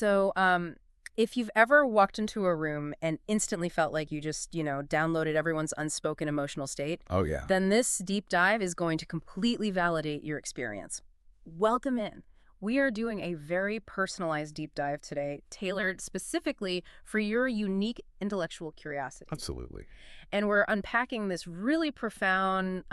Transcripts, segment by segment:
So, if you've ever walked into a room and instantly felt like you just, downloaded everyone's unspoken emotional state, Oh, yeah. then this deep dive is going to completely validate your experience. Welcome in. We are doing a very personalized deep dive today, tailored specifically for your unique intellectual curiosity. Absolutely. And we're unpacking this really profound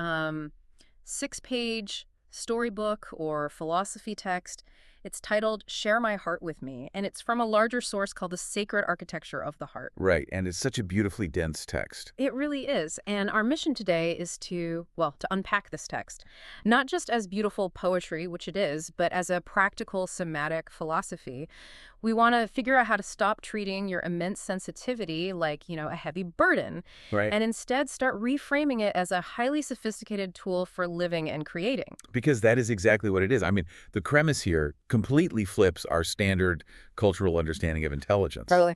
6-page storybook or philosophy text. It's titled Share My Heart with Me, and it's from a larger source called The Sacred Architecture of the Heart. Right, and it's such a beautifully dense text. It really is. And our mission today is to unpack this text, not just as beautiful poetry, which it is, but as a practical somatic philosophy. We want to figure out how to stop treating your immense sensitivity like, a heavy burden, Right. and instead start reframing it as a highly sophisticated tool for living and creating. Because that is exactly what it is. I mean, the premise here completely flips our standard cultural understanding of intelligence. Totally.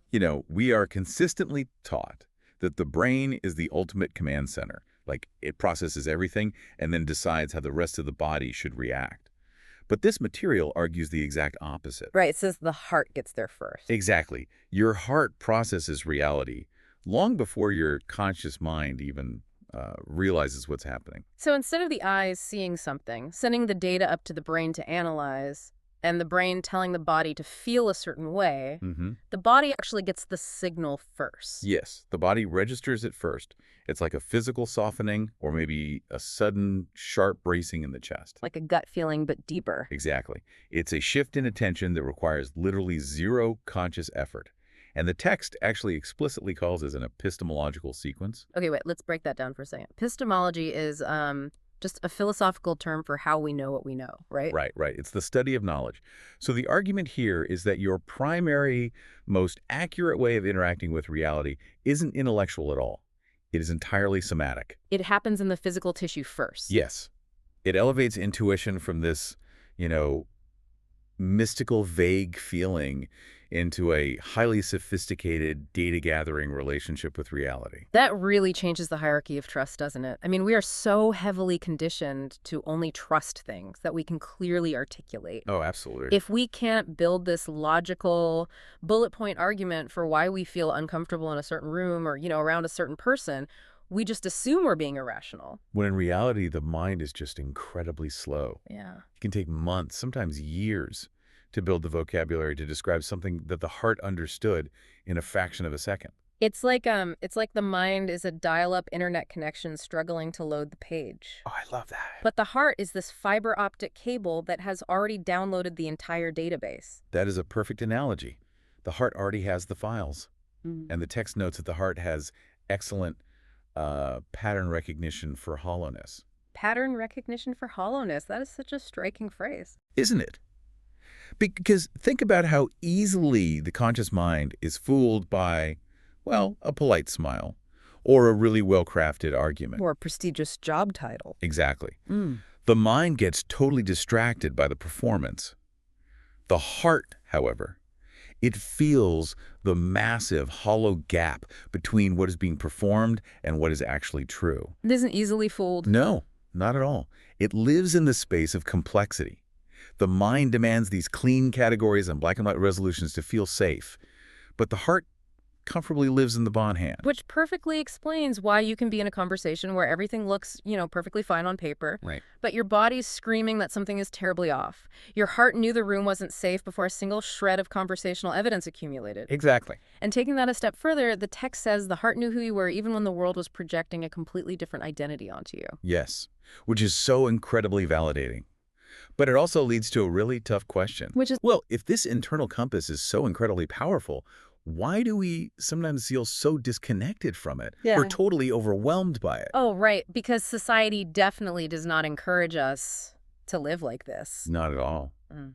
We are consistently taught that the brain is the ultimate command center. Like, it processes everything and then decides how the rest of the body should react. But this material argues the exact opposite. Right, it says the heart gets there first. Exactly. Your heart processes reality long before your conscious mind even realizes what's happening. So instead of the eyes seeing something, sending the data up to the brain to analyze, and the brain telling the body to feel a certain way, the body actually gets the signal first. Yes, the body registers it first. It's like a physical softening or maybe a sudden, sharp bracing in the chest. Like a gut feeling, but deeper. Exactly. It's a shift in attention that requires literally zero conscious effort. And the text actually explicitly calls it an epistemological sequence. Okay, wait, let's break that down for a second. Epistemology is just a philosophical term for how we know what we know, right? Right. It's the study of knowledge. So the argument here is that your primary, most accurate way of interacting with reality isn't intellectual at all. It is entirely somatic. It happens in the physical tissue first. Yes. It elevates intuition from this, mystical, vague feeling into a highly sophisticated data-gathering relationship with reality. That really changes the hierarchy of trust, doesn't it? I mean, we are so heavily conditioned to only trust things that we can clearly articulate. Oh, absolutely. If we can't build this logical bullet point argument for why we feel uncomfortable in a certain room or, around a certain person, we just assume we're being irrational. When in reality, the mind is just incredibly slow. Yeah. It can take months, sometimes years, to build the vocabulary to describe something that the heart understood in a fraction of a second. It's like the mind is a dial-up internet connection struggling to load the page. Oh, I love that. But the heart is this fiber optic cable that has already downloaded the entire database. That is a perfect analogy. The heart already has the files. Mm. And the text notes that the heart has excellent pattern recognition for hollowness. Pattern recognition for hollowness. That is such a striking phrase. Isn't it? Because think about how easily the conscious mind is fooled by, well, a polite smile or a really well-crafted argument. Or a prestigious job title. Exactly. Mm. The mind gets totally distracted by the performance. The heart, however, it feels the massive, hollow gap between what is being performed and what is actually true. It isn't easily fooled. No, not at all. It lives in the space of complexity. The mind demands these clean categories and black and white resolutions to feel safe, but the heart comfortably lives in the bond hand. Which perfectly explains why you can be in a conversation where everything looks, perfectly fine on paper, Right. but your body's screaming that something is terribly off. Your heart knew the room wasn't safe before a single shred of conversational evidence accumulated. Exactly. And taking that a step further, the text says the heart knew who you were even when the world was projecting a completely different identity onto you. Yes, which is so incredibly validating. But it also leads to a really tough question. Which is, Well, if this internal compass is so incredibly powerful, why do we sometimes feel so disconnected from it or totally overwhelmed by it? oh, right, because society definitely does not encourage us to live like this. Not at all. Mm.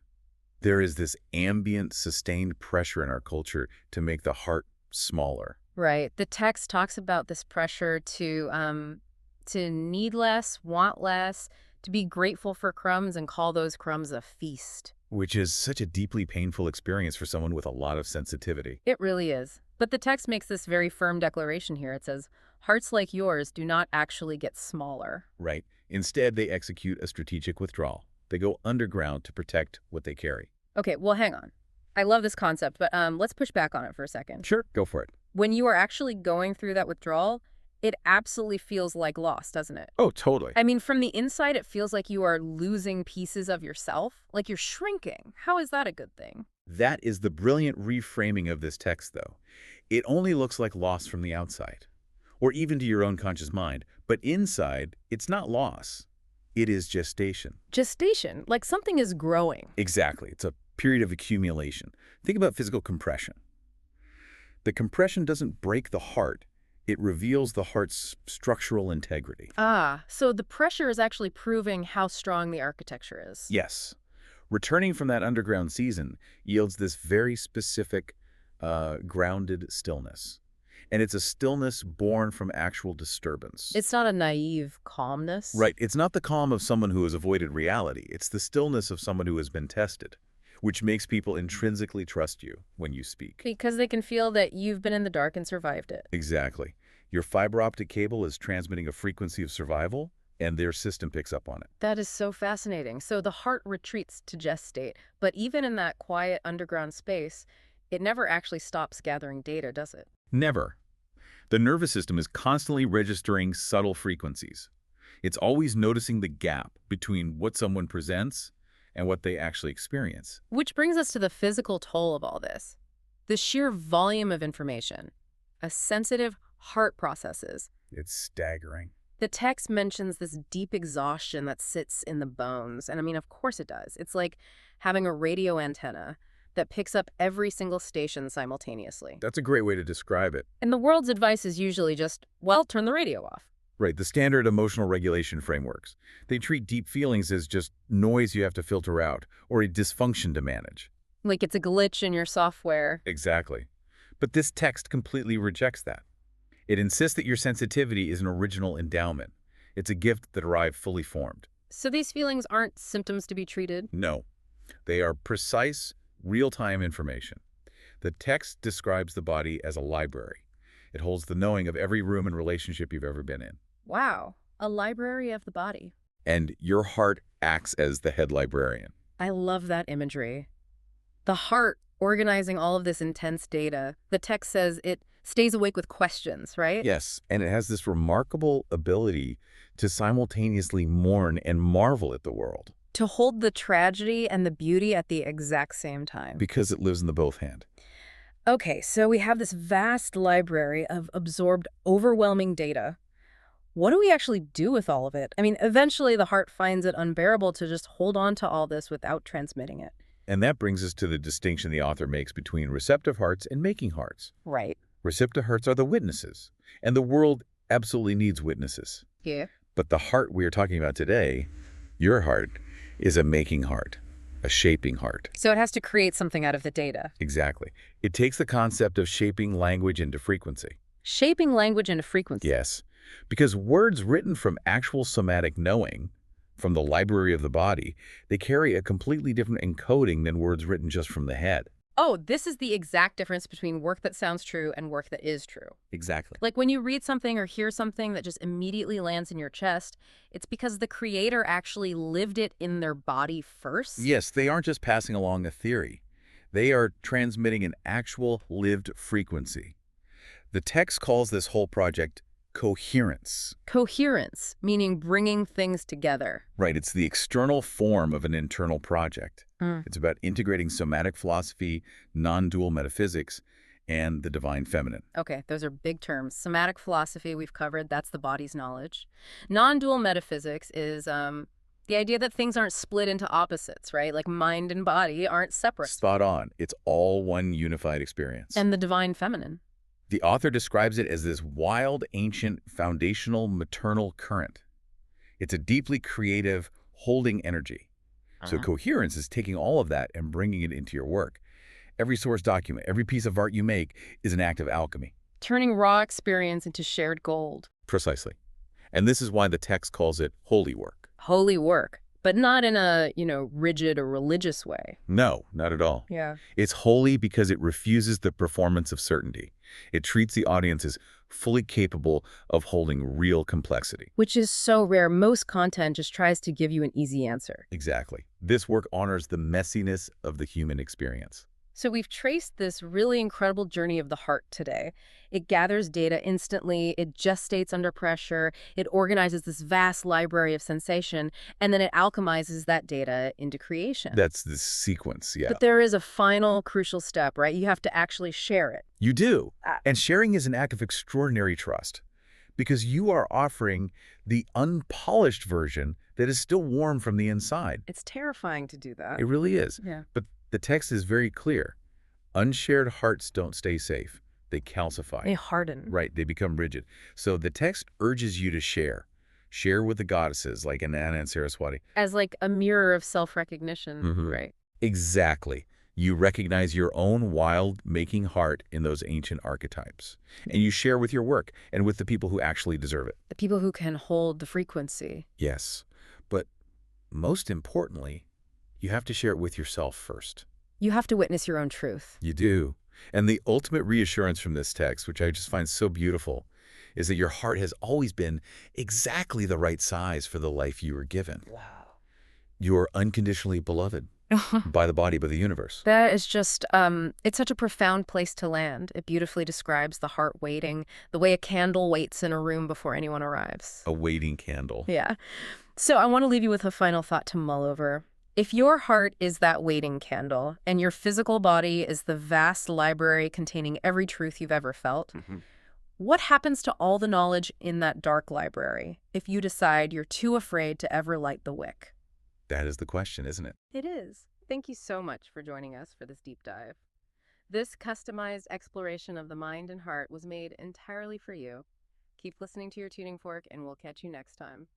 There is this ambient, sustained pressure in our culture to make the heart smaller. Right. The text talks about this pressure to need less, want less, to be grateful for crumbs and call those crumbs a feast. Which is such a deeply painful experience for someone with a lot of sensitivity. It really is. But the text makes this very firm declaration here. It says, hearts like yours do not actually get smaller. Right. Instead, they execute a strategic withdrawal. They go underground to protect what they carry. Okay, well, hang on. I love this concept, but let's push back on it for a second. Sure, go for it. When you are actually going through that withdrawal, it absolutely feels like loss, doesn't it? Oh, totally. I mean, from the inside, it feels like you are losing pieces of yourself, like you're shrinking. How is that a good thing? That is the brilliant reframing of this text, though. It only looks like loss from the outside, or even to your own conscious mind. But inside, it's not loss. It is gestation. Gestation, like something is growing. Exactly. It's a period of accumulation. Think about physical compression. The compression doesn't break the heart. It reveals the heart's structural integrity. Ah, so the pressure is actually proving how strong the architecture is. Yes. Returning from that underground season yields this very specific, grounded stillness. And it's a stillness born from actual disturbance. It's not a naive calmness. Right. It's not the calm of someone who has avoided reality. It's the stillness of someone who has been tested, which makes people intrinsically trust you when you speak. Because they can feel that you've been in the dark and survived it. Exactly. Your fiber optic cable is transmitting a frequency of survival, and their system picks up on it. That is so fascinating. So the heart retreats to gestate, but even in that quiet underground space, it never actually stops gathering data, does it? Never. The nervous system is constantly registering subtle frequencies. It's always noticing the gap between what someone presents and what they actually experience. Which brings us to the physical toll of all this. The sheer volume of information a sensitive heart processes. It's staggering. The text mentions this deep exhaustion that sits in the bones. And I mean, of course it does. It's like having a radio antenna that picks up every single station simultaneously. That's a great way to describe it. And the world's advice is usually just, well, turn the radio off. Right, the standard emotional regulation frameworks. They treat deep feelings as just noise you have to filter out, or a dysfunction to manage. Like it's a glitch in your software. Exactly. But this text completely rejects that. It insists that your sensitivity is an original endowment. It's a gift that arrived fully formed. So these feelings aren't symptoms to be treated? No, they are precise, real-time information. The text describes the body as a library. It holds the knowing of every room and relationship you've ever been in. Wow, a library of the body. And your heart acts as the head librarian. I love that imagery. The heart organizing all of this intense data. The text says it stays awake with questions, right? Yes, and it has this remarkable ability to simultaneously mourn and marvel at the world. To hold the tragedy and the beauty at the exact same time. Because it lives in the both hand. Okay, so we have this vast library of absorbed, overwhelming data. What do we actually do with all of it? I mean, eventually the heart finds it unbearable to just hold on to all this without transmitting it. And that brings us to the distinction the author makes between receptive hearts and making hearts. Right. Receptive hearts are the witnesses, and the world absolutely needs witnesses. Yeah. But the heart we are talking about today, your heart, is a making heart, a shaping heart. So it has to create something out of the data. Exactly. It takes the concept of shaping language into frequency. Shaping language into frequency. Yes, because words written from actual somatic knowing, from the library of the body, they carry a completely different encoding than words written just from the head. Oh, this is the exact difference between work that sounds true and work that is true. Exactly. Like when you read something or hear something that just immediately lands in your chest, it's because the creator actually lived it in their body first. Yes, they aren't just passing along a theory. They are transmitting an actual lived frequency. The text calls this whole project coherence. Coherence, meaning bringing things together. Right, it's the external form of an internal project. Mm. It's about integrating somatic philosophy, non-dual metaphysics, and the divine feminine. Okay, those are big terms. Somatic philosophy we've covered, that's the body's knowledge. Non-dual metaphysics is the idea that things aren't split into opposites, right? Like mind and body aren't separate. Spot on. It's all one unified experience. And the divine feminine. The author describes it as this wild, ancient, foundational, maternal current. It's a deeply creative, holding energy. So coherence is taking all of that and bringing it into your work. Every source document, every piece of art you make is an act of alchemy. Turning raw experience into shared gold. Precisely. And this is why the text calls it holy work. Holy work, but not in a, rigid or religious way. No, not at all. Yeah. It's holy because it refuses the performance of certainty. It treats the audience as fully capable of holding real complexity. Which is so rare. Most content just tries to give you an easy answer. Exactly. This work honors the messiness of the human experience. So we've traced this really incredible journey of the heart today. It gathers data instantly, it gestates under pressure, it organizes this vast library of sensation, and then it alchemizes that data into creation. That's the sequence, yeah. But there is a final crucial step, right? You have to actually share it. You do. Ah, And sharing is an act of extraordinary trust because you are offering the unpolished version that is still warm from the inside. it's terrifying to do that. It really is. Yeah. But the text is very clear. Unshared hearts don't stay safe. They calcify. They harden. Right, they become rigid. So the text urges you to share. Share with the goddesses like Anna and Saraswati. As like a mirror of self-recognition, Mhm. right? Exactly. You recognize your own wild-making heart in those ancient archetypes. And you share with your work and with the people who actually deserve it. The people who can hold the frequency. Yes. But most importantly, you have to share it with yourself first. You have to witness your own truth. You do. And the ultimate reassurance from this text, which I just find so beautiful, is that your heart has always been exactly the right size for the life you were given. Wow. You are unconditionally beloved by the body, by the universe. That is just, it's such a profound place to land. It beautifully describes the heart waiting, the way a candle waits in a room before anyone arrives. A waiting candle. Yeah. So I want to leave you with a final thought to mull over. If your heart is that waiting candle, and your physical body is the vast library containing every truth you've ever felt, what happens to all the knowledge in that dark library if you decide you're too afraid to ever light the wick? That is the question, isn't it? It is. Thank you so much for joining us for this deep dive. This customized exploration of the mind and heart was made entirely for you. Keep listening to your tuning fork, and we'll catch you next time.